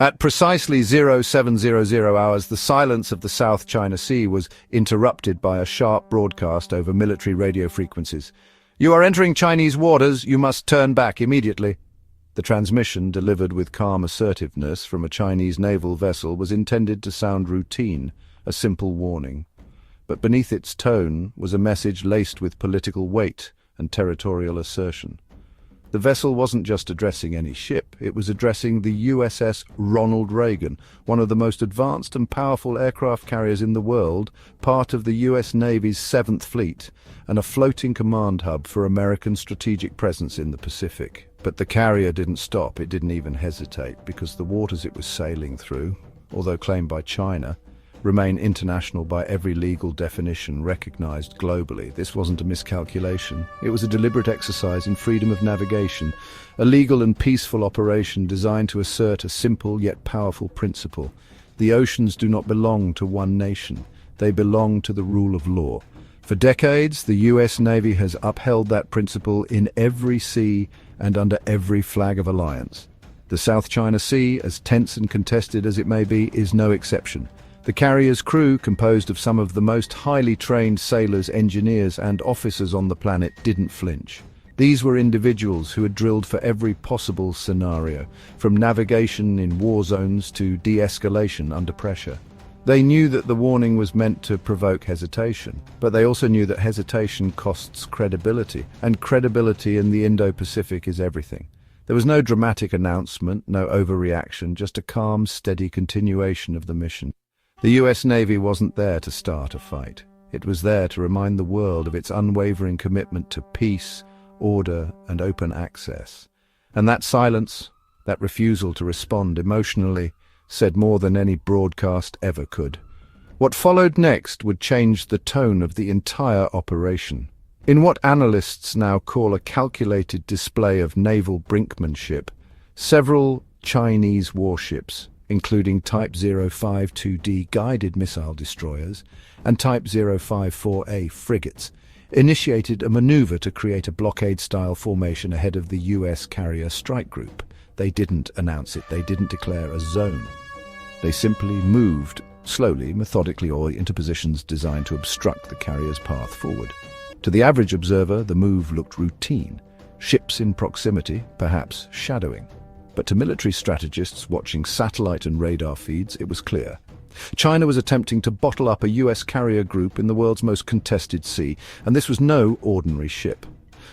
At precisely 0700 hours, the silence of the South China Sea was interrupted by a sharp broadcast over military radio frequencies. "You are entering Chinese waters. You must turn back immediately." The transmission, delivered with calm assertiveness from a Chinese naval vessel, was intended to sound routine, a simple warning. But beneath its tone was a message laced with political weight and territorial assertion. The vessel wasn't just addressing any ship, it was addressing the USS Ronald Reagan, one of the most advanced and powerful aircraft carriers in the world, part of the US Navy's 7th Fleet, and a floating command hub for American strategic presence in the Pacific. But the carrier didn't stop, it didn't even hesitate, because the waters it was sailing through, although claimed by China, remain international by every legal definition recognized globally. This wasn't a miscalculation. It was a deliberate exercise in freedom of navigation, a legal and peaceful operation designed to assert a simple yet powerful principle. The oceans do not belong to one nation. They belong to the rule of law. For decades, the US Navy has upheld that principle in every sea and under every flag of alliance. The South China Sea, as tense and contested as it may be, is no exception. The carrier's crew, composed of some of the most highly trained sailors, engineers, and officers on the planet, didn't flinch. These were individuals who had drilled for every possible scenario, from navigation in war zones to de-escalation under pressure. They knew that the warning was meant to provoke hesitation, but they also knew that hesitation costs credibility, and credibility in the Indo-Pacific is everything. There was no dramatic announcement, no overreaction, just a calm, steady continuation of the mission. The US Navy wasn't there to start a fight. It was there to remind the world of its unwavering commitment to peace, order, and open access. And that silence, that refusal to respond emotionally, said more than any broadcast ever could. What followed next would change the tone of the entire operation. In what analysts now call a calculated display of naval brinkmanship, several Chinese warships, including Type 052D guided missile destroyers and Type 054A frigates, initiated a maneuver to create a blockade-style formation ahead of the US carrier strike group. They didn't announce it, they didn't declare a zone. They simply moved, slowly, methodically, or into positions designed to obstruct the carrier's path forward. To the average observer, the move looked routine. Ships in proximity, perhaps shadowing. But to military strategists watching satellite and radar feeds, it was clear. China was attempting to bottle up a US carrier group in the world's most contested sea, and this was no ordinary ship.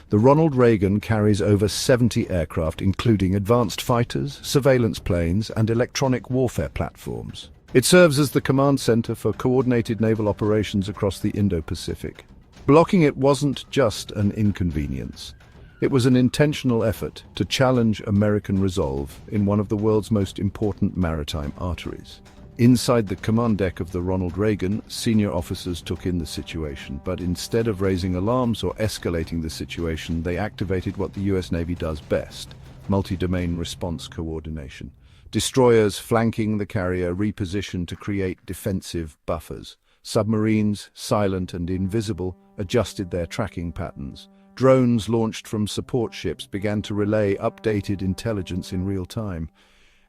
The Ronald Reagan carries over 70 aircraft, including advanced fighters, surveillance planes, and electronic warfare platforms. It serves as the command center for coordinated naval operations across the Indo-Pacific. Blocking it wasn't just an inconvenience. It was an intentional effort to challenge American resolve in one of the world's most important maritime arteries. Inside the command deck of the Ronald Reagan, senior officers took in the situation, but instead of raising alarms or escalating the situation, they activated what the US Navy does best: multi-domain response coordination. Destroyers flanking the carrier repositioned to create defensive buffers. Submarines, silent and invisible, adjusted their tracking patterns. Drones launched from support ships began to relay updated intelligence in real time,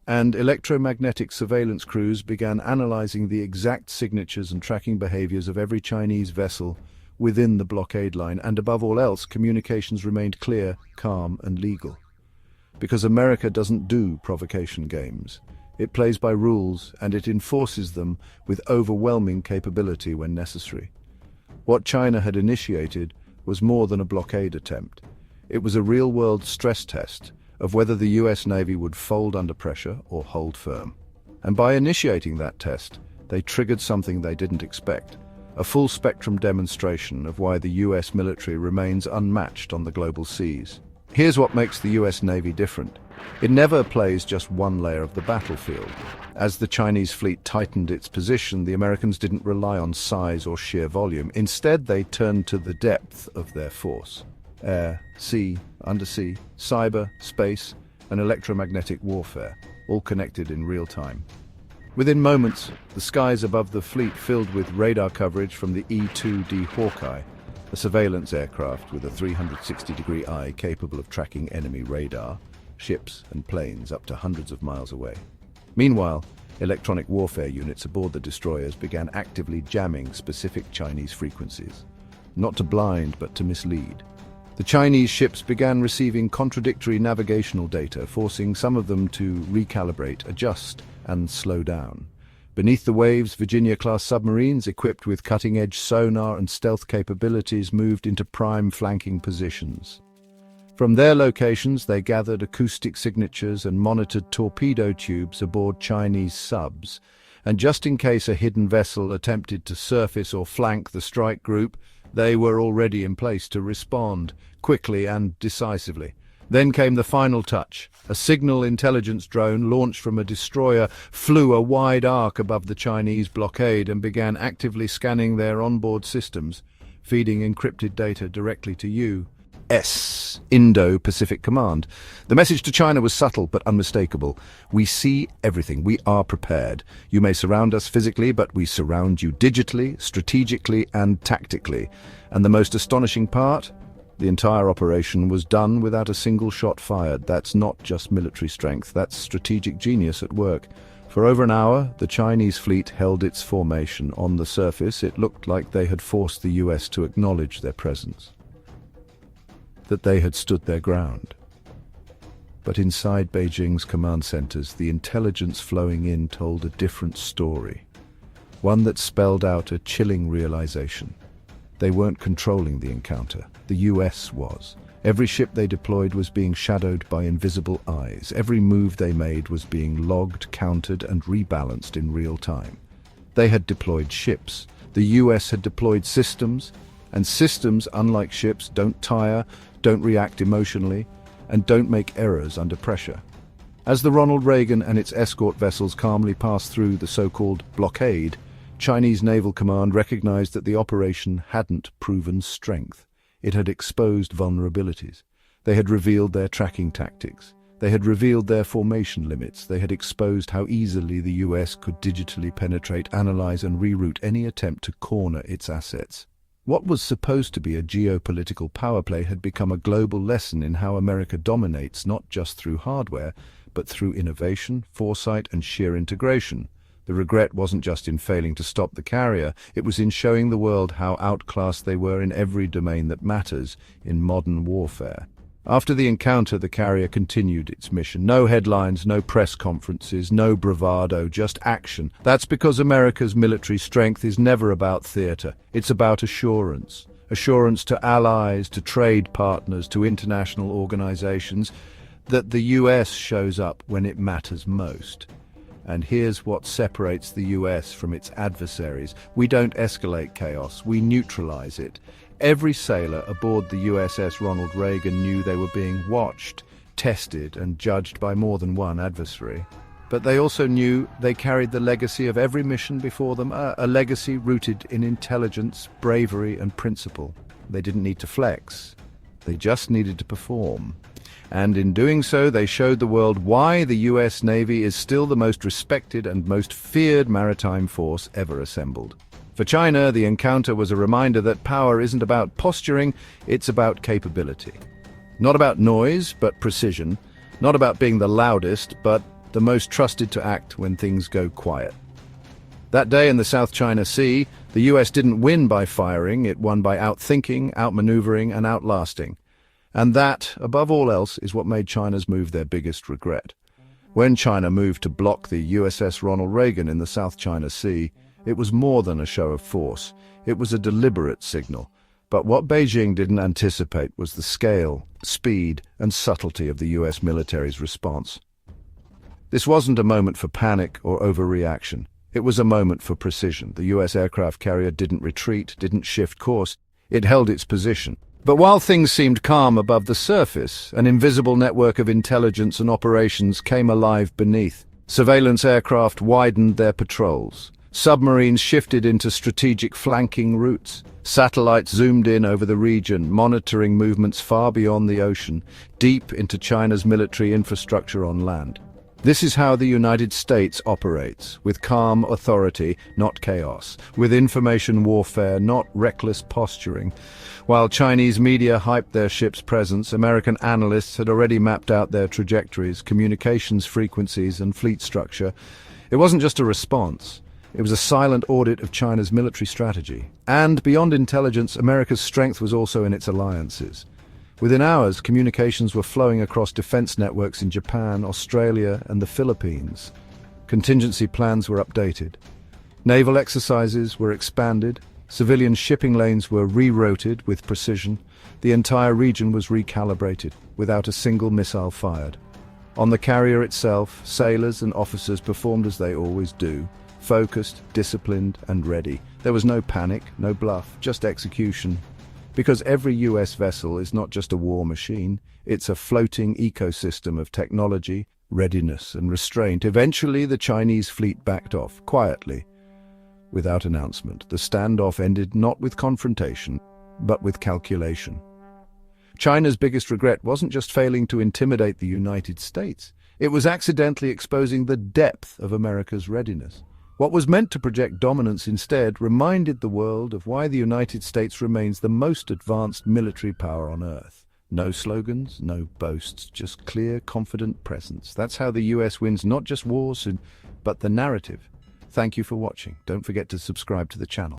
and electromagnetic surveillance crews began analyzing the exact signatures and tracking behaviors of every Chinese vessel within the blockade line, and above all else, communications remained clear, calm, and legal. Because America doesn't do provocation games. It plays by rules, and it enforces them with overwhelming capability when necessary. What China had initiated was more than a blockade attempt. It was a real-world stress test of whether the US Navy would fold under pressure or hold firm. And by initiating that test, they triggered something they didn't expect: a full-spectrum demonstration of why the US military remains unmatched on the global seas. Here's what makes the US Navy different. It never plays just one layer of the battlefield. As the Chinese fleet tightened its position, the Americans didn't rely on size or sheer volume. Instead, they turned to the depth of their force. Air, sea, undersea, cyber, space, and electromagnetic warfare, all connected in real time. Within moments, the skies above the fleet filled with radar coverage from the E-2D Hawkeye, a surveillance aircraft with a 360-degree eye capable of tracking enemy radar, ships and planes up to hundreds of miles away. Meanwhile, electronic warfare units aboard the destroyers began actively jamming specific Chinese frequencies. Not to blind, but to mislead. The Chinese ships began receiving contradictory navigational data, forcing some of them to recalibrate, adjust, and slow down. Beneath the waves, Virginia-class submarines, equipped with cutting-edge sonar and stealth capabilities, moved into prime flanking positions. From their locations, they gathered acoustic signatures and monitored torpedo tubes aboard Chinese subs. And just in case a hidden vessel attempted to surface or flank the strike group, they were already in place to respond, quickly and decisively. Then came the final touch. A signal intelligence drone launched from a destroyer flew a wide arc above the Chinese blockade and began actively scanning their onboard systems, feeding encrypted data directly to U.S. Indo-Pacific Command. The message to China was subtle but unmistakable. We see everything. We are prepared. You may surround us physically, but we surround you digitally, strategically, and tactically. And the most astonishing part? The entire operation was done without a single shot fired. That's not just military strength, that's strategic genius at work. For over an hour, the Chinese fleet held its formation. On the surface, it looked like they had forced the US to acknowledge their presence, that they had stood their ground. But inside Beijing's command centers, the intelligence flowing in told a different story, one that spelled out a chilling realization. They weren't controlling the encounter. The US was. Every ship they deployed was being shadowed by invisible eyes. Every move they made was being logged, countered, and rebalanced in real time. They had deployed ships. The US had deployed systems, and systems, unlike ships, don't tire, don't react emotionally, and don't make errors under pressure. As the Ronald Reagan and its escort vessels calmly passed through the so-called blockade, Chinese Naval Command recognized that the operation hadn't proven strength. It had exposed vulnerabilities. They had revealed their tracking tactics. They had revealed their formation limits. They had exposed how easily the US could digitally penetrate, analyze, and reroute any attempt to corner its assets. What was supposed to be a geopolitical power play had become a global lesson in how America dominates, not just through hardware, but through innovation, foresight, and sheer integration. The regret wasn't just in failing to stop the carrier, it was in showing the world how outclassed they were in every domain that matters in modern warfare. After the encounter, the carrier continued its mission. No headlines, no press conferences, no bravado, just action. That's because America's military strength is never about theater. It's about assurance. Assurance to allies, to trade partners, to international organizations, that the US shows up when it matters most. And here's what separates the US from its adversaries. We don't escalate chaos, we neutralize it. Every sailor aboard the USS Ronald Reagan knew they were being watched, tested, and judged by more than one adversary. But they also knew they carried the legacy of every mission before them, a legacy rooted in intelligence, bravery, and principle. They didn't need to flex, they just needed to perform. And in doing so, they showed the world why the US Navy is still the most respected and most feared maritime force ever assembled. For China, the encounter was a reminder that power isn't about posturing, it's about capability. Not about noise, but precision. Not about being the loudest, but the most trusted to act when things go quiet. That day in the South China Sea, the US didn't win by firing, it won by outthinking, outmaneuvering, and outlasting. And that, above all else, is what made China's move their biggest regret. When China moved to block the USS Ronald Reagan in the South China Sea, it was more than a show of force. It was a deliberate signal. But what Beijing didn't anticipate was the scale, speed, and subtlety of the US military's response. This wasn't a moment for panic or overreaction. It was a moment for precision. The US aircraft carrier didn't retreat, didn't shift course. It held its position. But while things seemed calm above the surface, an invisible network of intelligence and operations came alive beneath. Surveillance aircraft widened their patrols. Submarines shifted into strategic flanking routes. Satellites zoomed in over the region, monitoring movements far beyond the ocean, deep into China's military infrastructure on land. This is how the United States operates, with calm authority, not chaos, with information warfare, not reckless posturing. While Chinese media hyped their ship's presence, American analysts had already mapped out their trajectories, communications frequencies, and fleet structure. It wasn't just a response. It was a silent audit of China's military strategy. And beyond intelligence, America's strength was also in its alliances. Within hours, communications were flowing across defense networks in Japan, Australia, and the Philippines. Contingency plans were updated. Naval exercises were expanded. Civilian shipping lanes were rerouted with precision. The entire region was recalibrated, without a single missile fired. On the carrier itself, sailors and officers performed as they always do, focused, disciplined, and ready. There was no panic, no bluff, just execution. Because every US vessel is not just a war machine, it's a floating ecosystem of technology, readiness, and restraint. Eventually, the Chinese fleet backed off, quietly, without announcement. The standoff ended not with confrontation, but with calculation. China's biggest regret wasn't just failing to intimidate the United States. It was accidentally exposing the depth of America's readiness. What was meant to project dominance instead reminded the world of why the United States remains the most advanced military power on Earth. No slogans, no boasts, just clear, confident presence. That's how the US wins not just wars, but the narrative. Thank you for watching. Don't forget to subscribe to the channel.